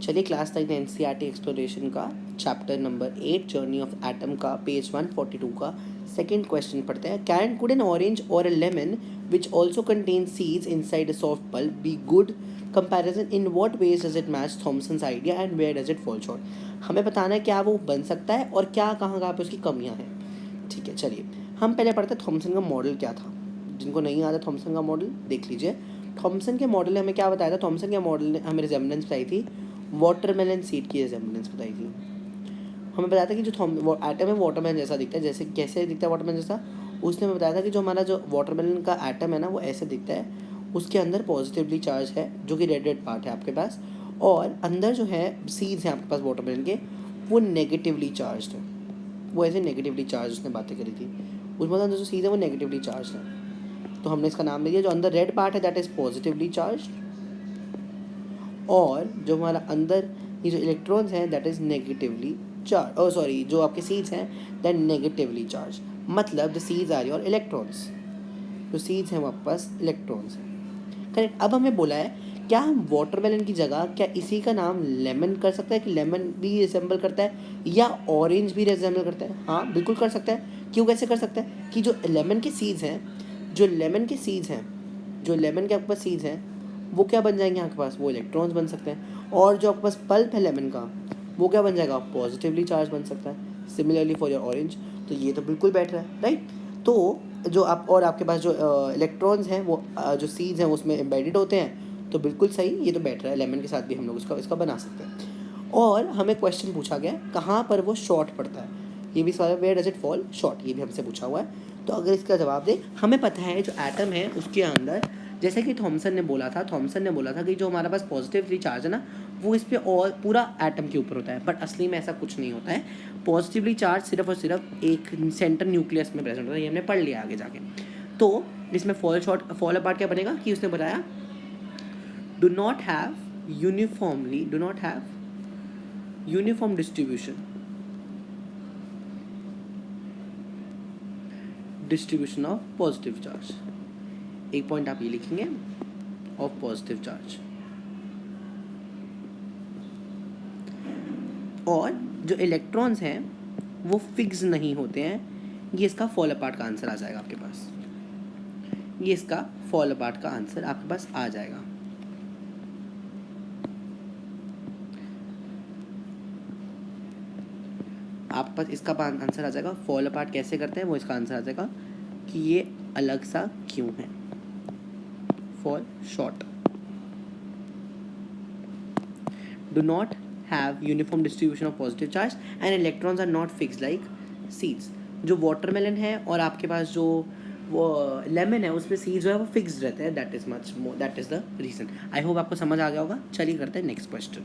चलिए class 9 NCERT exploration का chapter number 8 journey of atom का पेज 142 का सेकंड क्वेश्चन पढ़ते हैं. Can could an orange or a lemon which also contain seeds inside a soft pulp be good comparison. In what ways does it match Thomson's idea and where does it fall short. हमें बताना है क्या वो बन सकता है और क्या कहाँ पे उसकी कमियाँ हैं. ठीक है, चलिए हम पहले पढ़ते हैं थॉमसन का मॉडल क्या था. जिनको नहीं आता थॉमसन का मॉडल देख लीजिए. थॉमसन के मॉडल ने हमें क्या बताया था. थॉमसन के मॉडल ने हमें रिजेम्बलेंस बताई थी वाटरमेलन सीड की रिजेम्बलेंस बताई थी. हमें बताया था कि जो एटम है वाटरमेलन जैसा दिखता है. जैसे कैसे दिखता है वाटरमेलन जैसा. उसने हमें बताया था कि जो हमारा जो वाटरमेलन का एटम है ना वो ऐसे दिखता है. उसके अंदर पॉजिटिवली चार्ज है जो कि रेड रेड पार्ट है आपके पास. और अंदर जो है सीड्स हैं आपके पास वाटरमेलन के वो नेगेटिवली चार्ज है. वो ऐसे नेगेटिवली चार्ज उसने बातें करी थी. उसमें अंदर जो सीड्स है वो नेगेटिवली चार्ज है. तो हमने इसका नाम दिया जो अंदर रेड पार्ट है दैट इज पॉजिटिवली चार्ज. और जो हमारा अंदर ये जो इलेक्ट्रॉन्स हैं that is negatively charge. Oh sorry, जो आपके सीड्स हैं दैट नेगेटिवली चार्ज. मतलब the seeds are your electrons. जो सीड्स हैं वो आपके पास इलेक्ट्रॉन्स हैं. करेक्ट. अब हमें बोला है क्या हम वाटरमेलन की जगह क्या इसी का नाम लेमन कर सकते हैं कि लेमन भी रिसेंबल करता है या ऑरेंज भी रिसेंबल करता है. हाँ बिल्कुल कर सकता है. क्यों कैसे कर सकता है कि जो लेमन के सीड्स हैं जो लेमन के आपके पास सीड्स हैं वो क्या बन जाएंगे आपके पास. वो इलेक्ट्रॉन्स बन सकते हैं. और जो आपके पास पल्प है लेमन का वो क्या बन जाएगा पॉजिटिवली चार्ज बन सकता है. Similarly for your orange. तो ये तो बिल्कुल बैठ रहा है राइट. तो जो आप और आपके पास जो इलेक्ट्रॉन्स हैं वो जो सीड्स हैं उसमें एम्बेडेड होते हैं. तो बिल्कुल सही, ये तो बैठ रहा है. लेमन के साथ भी हम लोग इसका बना सकते हैं. और हमें क्वेश्चन पूछा गया कहाँ पर वो शॉर्ट पड़ता है. ये भी सवाल है where does it fall short. ये भी हमसे पूछा हुआ है. तो अगर इसका जवाब दे हमें पता है जो एटम है उसके अंदर जैसे कि थॉमसन ने बोला था कि जो हमारे पास पॉजिटिवली चार्ज है ना वो इस पर और पूरा एटम के ऊपर होता है. बट असली में ऐसा कुछ नहीं होता है. पॉजिटिवली चार्ज सिर्फ और सिर्फ एक सेंटर न्यूक्लियस में प्रेजेंट होता है. ये हमने पढ़ लिया आगे जाके. तो इसमें फॉल अपार्ट क्या बनेगा कि उसने बताया do not have uniform distribution of positive charge. एक पॉइंट आप ये लिखेंगे ऑफ पॉजिटिव चार्ज. और जो इलेक्ट्रॉन्स हैं वो फिक्स नहीं होते हैं. ये इसका फॉल अपार्ट का आंसर आ जाएगा आपके पास. ये इसका फॉल अपार्ट का आंसर आपके पास आ जाएगा. आप पास इसका आंसर आ जाएगा. फॉल अपार्ट कैसे करते हैं वो इसका आंसर आ जाएगा कि ये अलग सा क्यों है. Fall short. Do not have uniform distribution of positive charge and electrons are not fix like seeds. जो वाटरमेलन है और आपके पास जो वो लेमन है उसमें सीड्स जो है वो फिक्स्ड रहते हैं. That is the reason. I hope आपको समझ आ गया होगा. चलिए करते हैं नेक्स्ट क्वेश्चन.